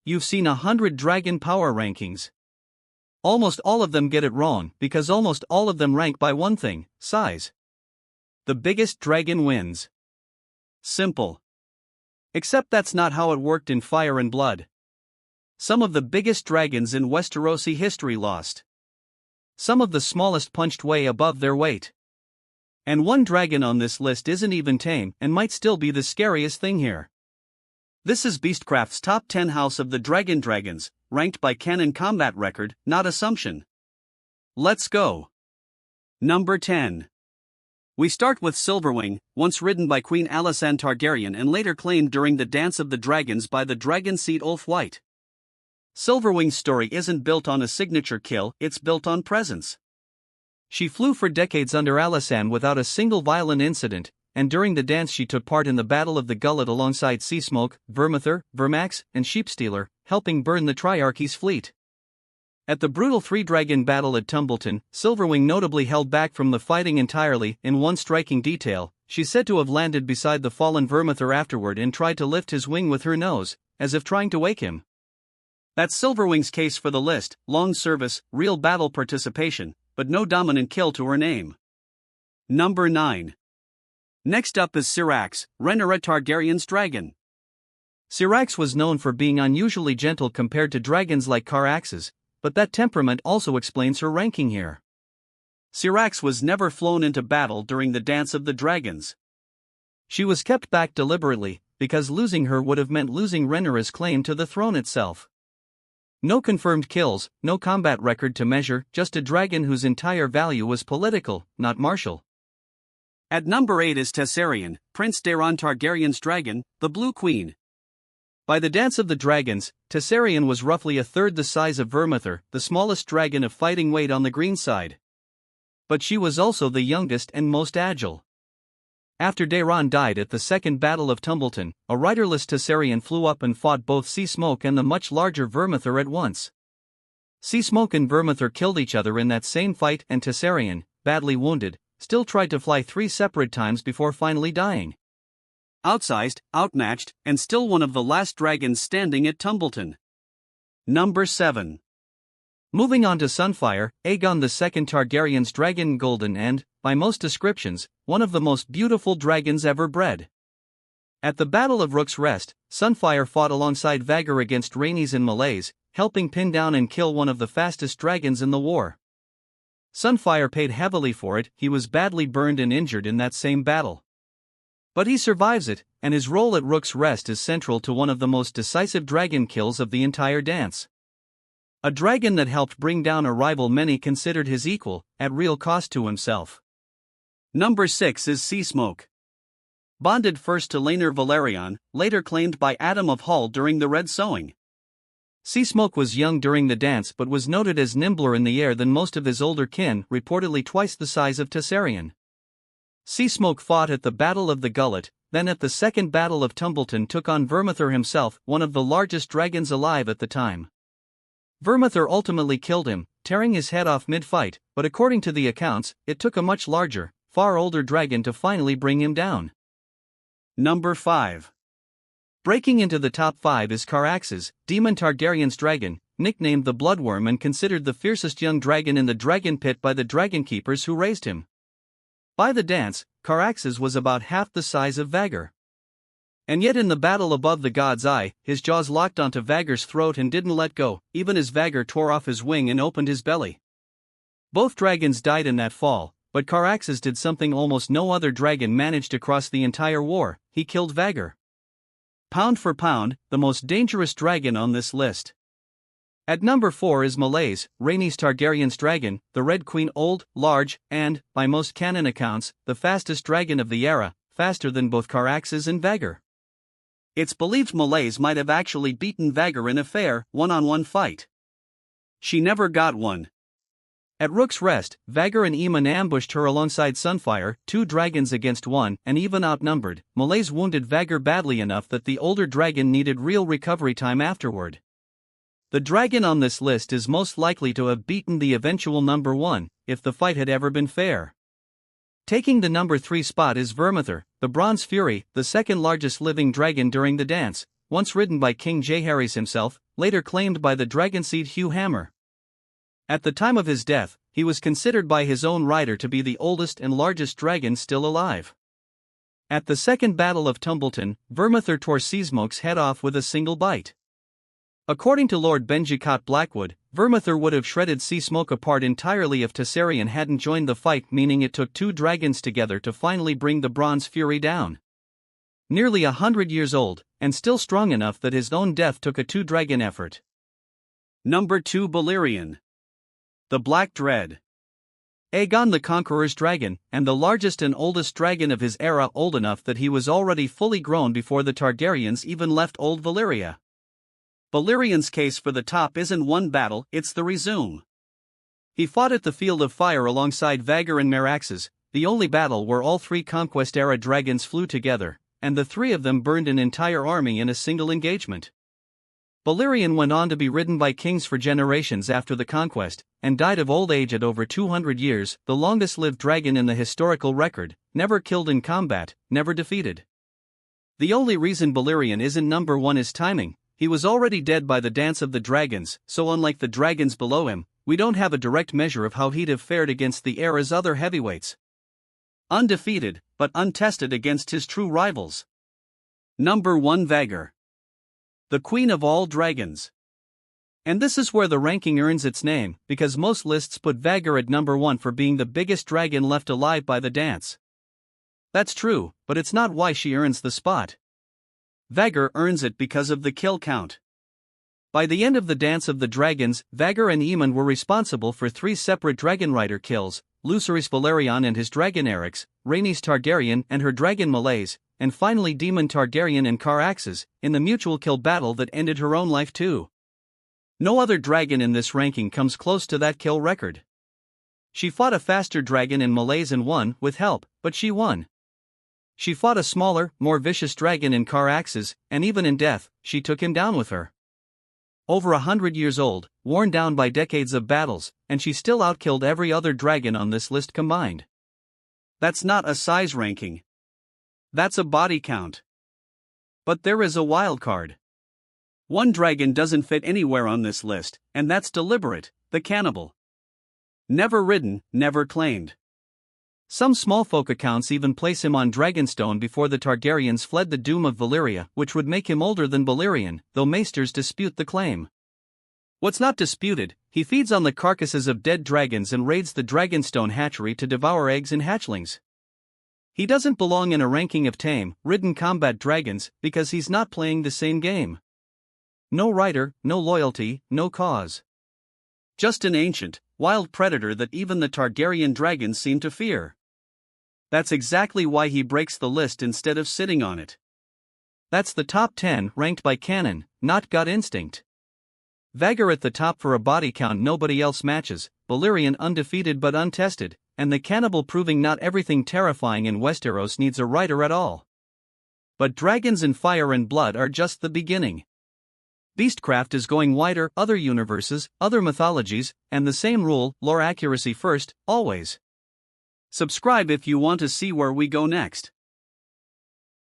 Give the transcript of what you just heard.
You've seen 100 dragon power rankings. Almost all of them get it wrong because almost all of them rank by one thing: size. The biggest dragon wins. Simple. Except that's not how it worked in Fire and Blood. Some of the biggest dragons in Westerosi history lost. Some of the smallest punched way above their weight. And one dragon on this list isn't even tame and might still be the scariest thing here. This is BeastCraft's top 10 House of the Dragon dragons, ranked by canon combat record, not assumption. Let's go. Number 10. We start with Silverwing, once ridden by Queen Alysanne Targaryen and later claimed during the Dance of the Dragons by the dragon seed Ulf White. Silverwing's story isn't built on a signature kill, it's built on presence. She flew for decades under Alysanne without a single violent incident, and during the dance she took part in the Battle of the Gullet alongside Seasmoke, Vermithor, Vermax, and Sheepstealer, helping burn the Triarchy's fleet. At the brutal three-dragon battle at Tumbleton, Silverwing notably held back from the fighting entirely. In one striking detail, she's said to have landed beside the fallen Vermithor afterward and tried to lift his wing with her nose, as if trying to wake him. That's Silverwing's case for the list: long service, real battle participation, but no dominant kill to her name. Number 9. Next up is Syrax, Rhaenyra Targaryen's dragon. Syrax was known for being unusually gentle compared to dragons like Caraxes, but that temperament also explains her ranking here. Syrax was never flown into battle during the Dance of the Dragons. She was kept back deliberately, because losing her would have meant losing Rhaenyra's claim to the throne itself. No confirmed kills, no combat record to measure, just a dragon whose entire value was political, not martial. At number 8 is Tessarion, Prince Daeron Targaryen's dragon, the Blue Queen. By the Dance of the Dragons, Tessarion was roughly a third the size of Vermithor, the smallest dragon of fighting weight on the green side. But she was also the youngest and most agile. After Daeron died at the Second Battle of Tumbleton, a riderless Tessarion flew up and fought both Seasmoke and the much larger Vermithor at once. Seasmoke and Vermithor killed each other in that same fight, and Tessarion, badly wounded, still tried to fly 3 separate times before finally dying. Outsized, outmatched, and still one of the last dragons standing at Tumbleton. Number 7. Moving on to Sunfyre, Aegon II Targaryen's dragon, golden and, by most descriptions, one of the most beautiful dragons ever bred. At the Battle of Rook's Rest, Sunfyre fought alongside Vhagar against Rhaenys and Meleys, helping pin down and kill one of the fastest dragons in the war. Sunfyre paid heavily for it. He was badly burned and injured in that same battle. But he survives it, and his role at Rook's Rest is central to one of the most decisive dragon kills of the entire dance. A dragon that helped bring down a rival many considered his equal, at real cost to himself. Number 6 is Seasmoke. Bonded first to Laenor Balerion, later claimed by Adam of Hull during the Red Sowing. Seasmoke was young during the dance but was noted as nimbler in the air than most of his older kin, reportedly twice the size of Tessarion. Seasmoke fought at the Battle of the Gullet, then at the Second Battle of Tumbleton took on Vermithor himself, one of the largest dragons alive at the time. Vermithor ultimately killed him, tearing his head off mid-fight, but according to the accounts, it took a much larger, far older dragon to finally bring him down. Number 5. Breaking into the top 5 is Caraxes, Daemon Targaryen's dragon, nicknamed the Bloodworm and considered the fiercest young dragon in the dragon pit by the dragon keepers who raised him. By the dance, Caraxes was about half the size of Vhagar. And yet in the battle above the God's Eye, his jaws locked onto Vhagar's throat and didn't let go, even as Vhagar tore off his wing and opened his belly. Both dragons died in that fall, but Caraxes did something almost no other dragon managed across the entire war: he killed Vhagar. Pound for pound, the most dangerous dragon on this list. At number 4 is Meleys, Rhaenys Targaryen's dragon, the Red Queen, old, large, and, by most canon accounts, the fastest dragon of the era, faster than both Caraxes and Vhagar. It's believed Meleys might have actually beaten Vhagar in a fair, one-on-one fight. She never got one. At Rook's Rest, Vhagar and Aemon ambushed her alongside Sunfyre, 2 dragons against 1, and even outnumbered. Meleys wounded Vhagar badly enough that the older dragon needed real recovery time afterward. The dragon on this list is most likely to have beaten the eventual number 1, if the fight had ever been fair. Taking the number 3 spot is Vermithor, the Bronze Fury, the second largest living dragon during the dance, once ridden by King Jaehaerys himself, later claimed by the Dragonseed Hugh Hammer. At the time of his death, he was considered by his own rider to be the oldest and largest dragon still alive. At the Second Battle of Tumbleton, Vermithor tore Seasmoke's head off with a single bite. According to Lord Benjicott Blackwood, Vermithor would have shredded Seasmoke apart entirely if Tessarion hadn't joined the fight, meaning it took two dragons together to finally bring the Bronze Fury down. Nearly 100 years old, and still strong enough that his own death took a two-dragon effort. Number 2 Balerion. The Black Dread. Aegon the Conqueror's dragon, and the largest and oldest dragon of his era, old enough that he was already fully grown before the Targaryens even left Old Valyria. Balerion's case for the top isn't one battle, it's the resume. He fought at the Field of Fire alongside Vhagar and Caraxes, the only battle where all three Conquest-era dragons flew together, and the three of them burned an entire army in a single engagement. Balerion went on to be ridden by kings for generations after the conquest, and died of old age at over 200 years, the longest-lived dragon in the historical record, never killed in combat, never defeated. The only reason Balerion isn't number 1 is timing. He was already dead by the Dance of the Dragons, so unlike the dragons below him, we don't have a direct measure of how he'd have fared against the era's other heavyweights. Undefeated, but untested against his true rivals. Number 1 Vhagar. The Queen of all dragons. And this is where the ranking earns its name, because most lists put Vhagar at number 1 for being the biggest dragon left alive by the dance. That's true, but it's not why she earns the spot. Vhagar earns it because of the kill count. By the end of the Dance of the Dragons, Vhagar and Aemon were responsible for 3 separate dragon rider kills: Lucerys Balerion and his dragon Syrax, Rhaenys Targaryen and her dragon Meleys, and finally Daemon Targaryen and Caraxes, in the mutual kill battle that ended her own life too. No other dragon in this ranking comes close to that kill record. She fought a faster dragon in Meleys and won, with help, but she won. She fought a smaller, more vicious dragon in Caraxes, and even in death, she took him down with her. Over 100 years old, worn down by decades of battles, and she still outkilled every other dragon on this list combined. That's not a size ranking. That's a body count. But there is a wildcard. One dragon doesn't fit anywhere on this list, and that's deliberate: the Cannibal. Never ridden, never claimed. Some small folk accounts even place him on Dragonstone before the Targaryens fled the doom of Valyria, which would make him older than Balerion, though maesters dispute the claim. What's not disputed, he feeds on the carcasses of dead dragons and raids the Dragonstone hatchery to devour eggs and hatchlings. He doesn't belong in a ranking of tame, ridden combat dragons, because he's not playing the same game. No rider, no loyalty, no cause. Just an ancient, wild predator that even the Targaryen dragons seem to fear. That's exactly why he breaks the list instead of sitting on it. That's the top 10 ranked by canon, not gut instinct. Vhagar at the top for a body count nobody else matches, Balerion undefeated but untested, and the Cannibal proving not everything terrifying in Westeros needs a rider at all. But dragons and fire and blood are just the beginning. BeastCraft is going wider: other universes, other mythologies, and the same rule: lore accuracy first, always. Subscribe if you want to see where we go next.